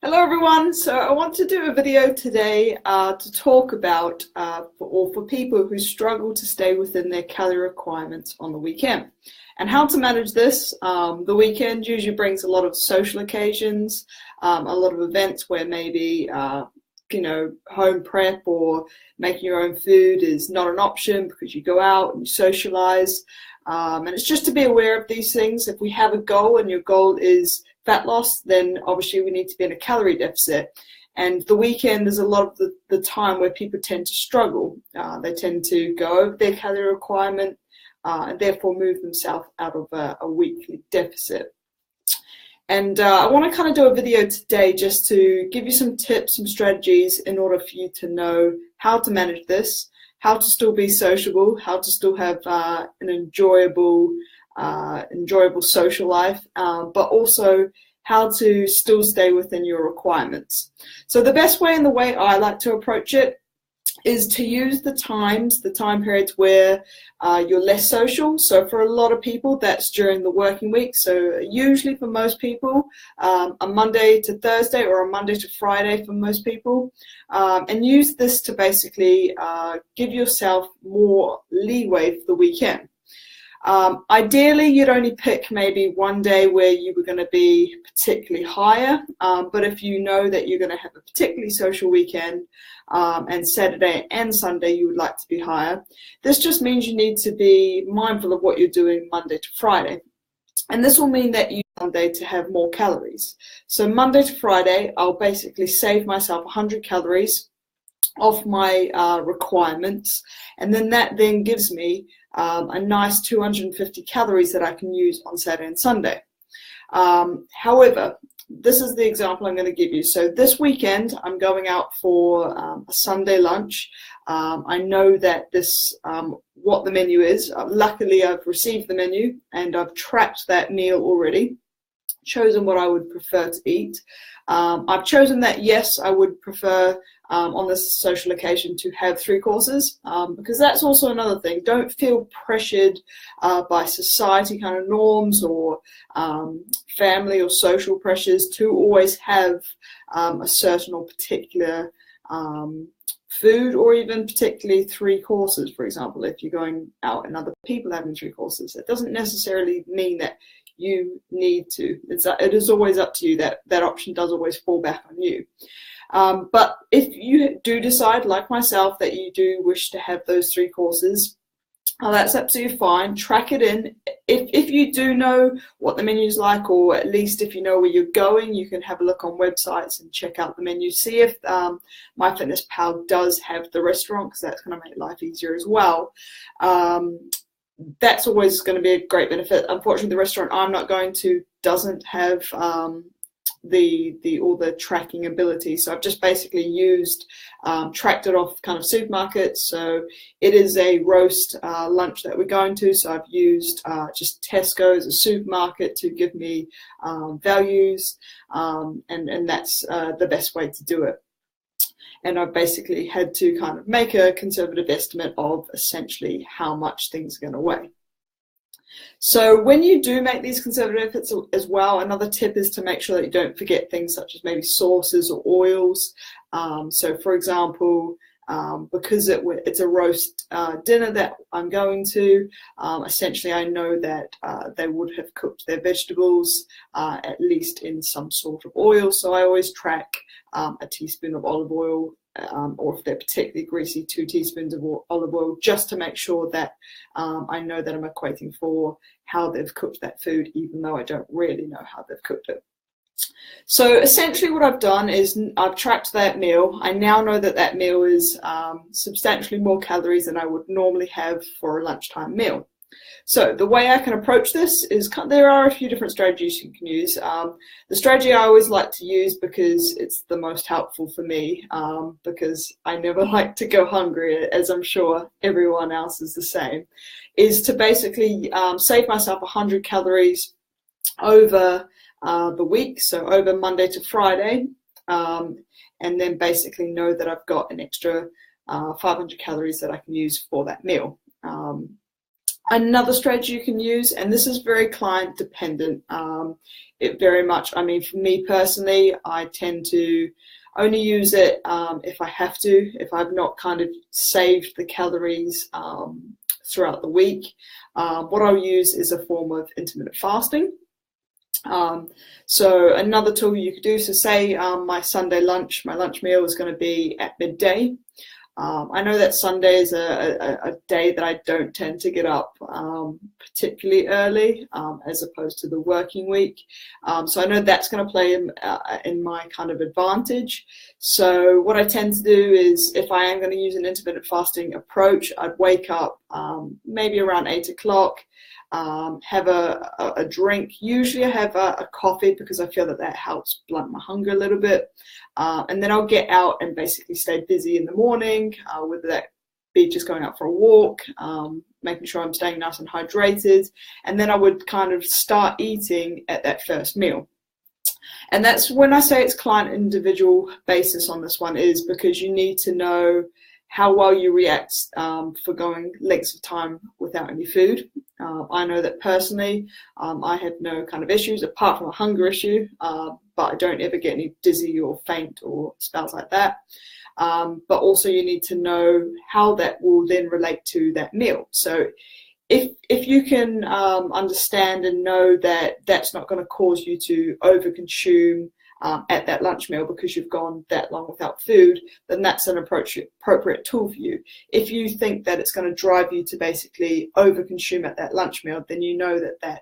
Hello everyone, so I want to do a video today to talk about for people who struggle to stay within their calorie requirements on the weekend and how to manage this. The weekend usually brings a lot of social occasions, a lot of events where maybe home prep or making your own food is not an option because you go out and you socialize. And it's just to be aware of these things. If we have a goal and your goal is fat loss, then obviously we need to be in a calorie deficit. And the weekend is a lot of the time where people tend to struggle. They tend to go over their calorie requirement and therefore move themselves out of a weekly deficit. And I want to kind of do a video today just to give you some tips, some strategies in order for you to know how to manage this, how to still be sociable, how to still have an enjoyable social life, but also how to still stay within your requirements. So the best way and the way I like to approach it is to use the time periods where you're less social. So for a lot of people, that's during the working week. So usually for most people, a Monday to Thursday or a Monday to Friday for most people. And use this to basically give yourself more leeway for the weekend. Ideally, you'd only pick maybe one day where you were going to be particularly higher, but if you know that you're going to have a particularly social weekend and Saturday and Sunday you would like to be higher, this just means you need to be mindful of what you're doing Monday to Friday. And this will mean that you Monday to have more calories. So Monday to Friday, I'll basically save myself 100 calories off my requirements, and then that then gives me a nice 250 calories that I can use on Saturday and Sunday. However, this is the example I'm going to give you. So this weekend, I'm going out for a Sunday lunch. I know that this, what the menu is. Luckily, I've received the menu and I've tracked that meal already, chosen what I would prefer to eat. I've chosen that, yes, I would prefer on this social occasion to have 3 courses, because that's also another thing. Don't feel pressured by society kind of norms or family or social pressures to always have a certain or particular food, or even particularly 3 courses, for example. If you're going out and other people having 3 courses, it doesn't necessarily mean that you need to. It is always up to you. That option does always fall back on you. But if you do decide, like myself, that you do wish to have those 3 courses, that's absolutely fine. Track it in. If you do know what the menu is like, or at least if you know where you're going, you can have a look on websites and check out the menu. See if MyFitnessPal does have the restaurant, because that's going to make life easier as well. That's always going to be a great benefit. Unfortunately, the restaurant I'm not going to doesn't have all the tracking ability. So I've just basically tracked it off kind of supermarkets. So it is a roast lunch that we're going to. So I've used just Tesco as a supermarket to give me values, and that's the best way to do it. And I've basically had to kind of make a conservative estimate of essentially how much things are going to weigh. So when you do make these conservative efforts as well, another tip is to make sure that you don't forget things such as maybe sauces or oils. So for example, because it's a roast dinner that I'm going to, essentially I know that they would have cooked their vegetables at least in some sort of oil. So I always track a teaspoon of olive oil, or if they're particularly greasy, 2 teaspoons of olive oil, just to make sure that I know that I'm equating for how they've cooked that food, even though I don't really know how they've cooked it. So essentially what I've done is I've tracked that meal. I now know that that meal is substantially more calories than I would normally have for a lunchtime meal. So the way I can approach this is, there are a few different strategies you can use. The strategy I always like to use, because it's the most helpful for me, because I never like to go hungry, as I'm sure everyone else is the same, is to basically save myself 100 calories over the week, so over Monday to Friday, and then basically know that I've got an extra 500 calories that I can use for that meal. Another strategy you can use, and this is very client dependent, it very much, I mean, for me personally, I tend to only use it if I have to, if I've not kind of saved the calories throughout the week. What I'll use is a form of intermittent fasting. So another tool you could do, so say my Sunday lunch, my lunch meal is going to be at midday. I know that Sunday is a day that I don't tend to get up particularly early as opposed to the working week. So I know that's going to play in my kind of advantage. So what I tend to do is, if I am going to use an intermittent fasting approach, I'd wake up maybe around 8 o'clock, have a drink. Usually I have a coffee because I feel that that helps blunt my hunger a little bit. And then I'll get out and basically stay busy in the morning, whether that be just going out for a walk, making sure I'm staying nice and hydrated. And then I would kind of start eating at that first meal. And that's when I say it's client individual basis on this one, is because you need to know how well you react for going lengths of time without any food. I know that personally, I have no kind of issues apart from a hunger issue, but I don't ever get any dizzy or faint or spells like that. But also you need to know how that will then relate to that meal. So if you can understand and know that that's not going to cause you to overconsume at that lunch meal because you've gone that long without food, then that's an appropriate tool for you. If you think that it's going to drive you to basically overconsume at that lunch meal, then you know that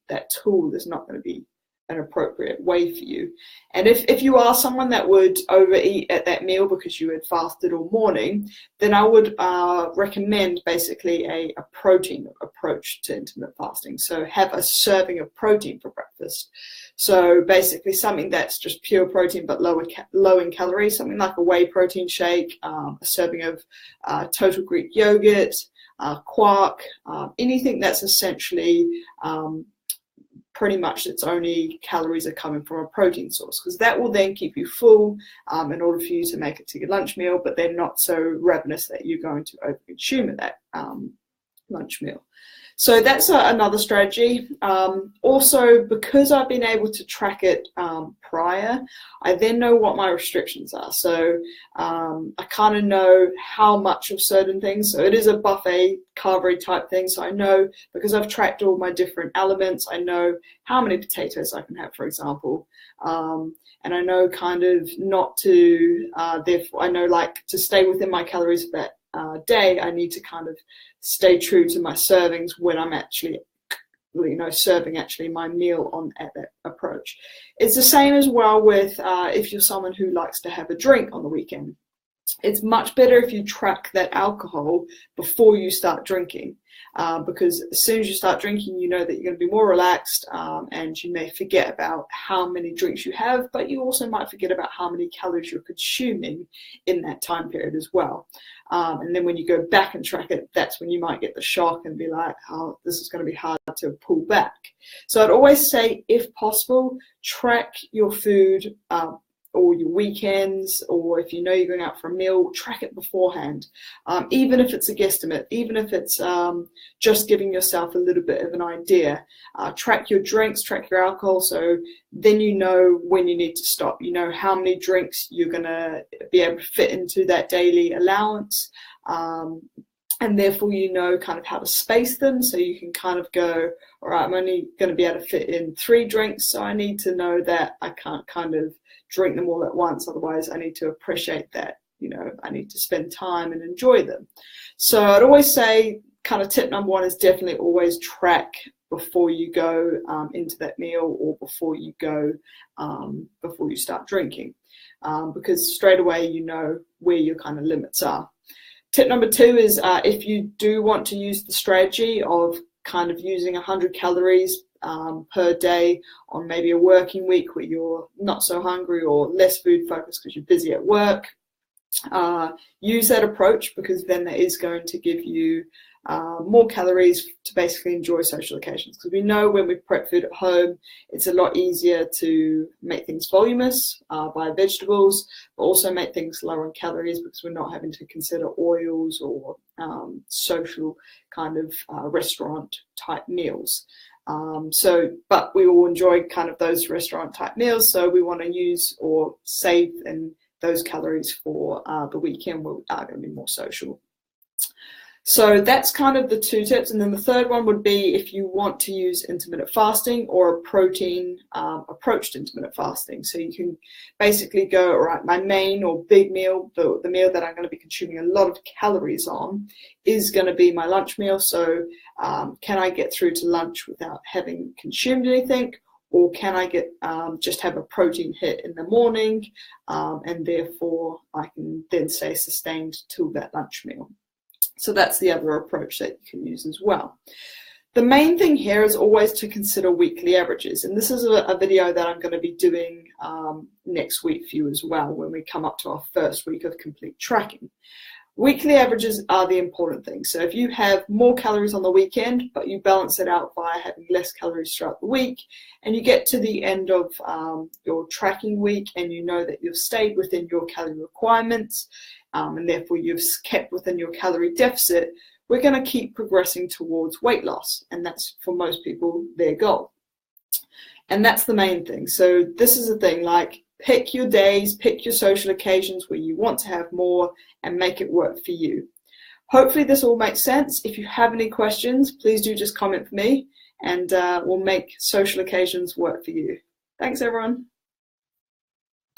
that tool is not going to be an appropriate way for you. And if you are someone that would overeat at that meal because you had fasted all morning, then I would recommend basically a protein approach to intermittent fasting. So have a serving of protein for breakfast. So basically something that's just pure protein but low in calories, something like a whey protein shake, a serving of total Greek yogurt, quark, anything that's essentially pretty much its only calories are coming from a protein source, because that will then keep you full in order for you to make it to your lunch meal, but they're not so ravenous that you're going to overconsume at that lunch meal. So that's another strategy. Also, because I've been able to track it prior, I then know what my restrictions are. So I kind of know how much of certain things. So it is a buffet calorie type thing. So I know, because I've tracked all my different elements, I know how many potatoes I can have, for example. And I know kind of not to, therefore, I know like to stay within my calories for that day, I need to kind of stay true to my servings when I'm actually, serving actually my meal at that approach. It's the same as well with if you're someone who likes to have a drink on the weekend. It's much better if you track that alcohol before you start drinking, because as soon as you start drinking, you know that you're going to be more relaxed, and you may forget about how many drinks you have, but you also might forget about how many calories you're consuming in that time period as well. And then when you go back and track it, that's when you might get the shock and be like, oh, this is going to be hard to pull back. So I'd always say, if possible, track your food or your weekends, or if you know you're going out for a meal, track it beforehand. Even if it's a guesstimate, even if it's just giving yourself a little bit of an idea. Track your drinks, track your alcohol, so then you know when you need to stop. You know how many drinks you're going to be able to fit into that daily allowance. And therefore you know kind of how to space them, so you can kind of go, all right, I'm only going to be able to fit in 3 drinks, so I need to know that I can't kind of drink them all at once, otherwise I need to appreciate that, I need to spend time and enjoy them. So I'd always say kind of tip number 1 is definitely always track before you go into that meal, or before you go, before you start drinking, because straight away you know where your kind of limits are. Tip number 2 is if you do want to use the strategy of kind of using 100 calories per day on maybe a working week where you're not so hungry or less food focused because you're busy at work, use that approach, because then that is going to give you more calories to basically enjoy social occasions. Because we know when we prep food at home, it's a lot easier to make things voluminous, buy vegetables, but also make things lower in calories, because we're not having to consider oils or social kind of restaurant type meals. But we all enjoy kind of those restaurant type meals, so we want to use or save in those calories for the weekend where we are going to be more social. So that's kind of the 2 tips. And then the third one would be if you want to use intermittent fasting or a protein approach to intermittent fasting. So you can basically go, all right, my main or big meal, the meal that I'm going to be consuming a lot of calories on, is going to be my lunch meal. So can I get through to lunch without having consumed anything? Or can I get just have a protein hit in the morning, and therefore I can then stay sustained till that lunch meal. So that's the other approach that you can use as well. The main thing here is always to consider weekly averages. And this is a video that I'm going to be doing next week for you as well, when we come up to our first week of complete tracking. Weekly averages are the important thing. So if you have more calories on the weekend, but you balance it out by having less calories throughout the week, and you get to the end of your tracking week and you know that you've stayed within your calorie requirements, and therefore you've kept within your calorie deficit, we're going to keep progressing towards weight loss. And that's, for most people, their goal. And that's the main thing. So this is the thing, like, pick your days, pick your social occasions where you want to have more, and make it work for you. Hopefully this all makes sense. If you have any questions, please do just comment for me, and we'll make social occasions work for you. Thanks, everyone.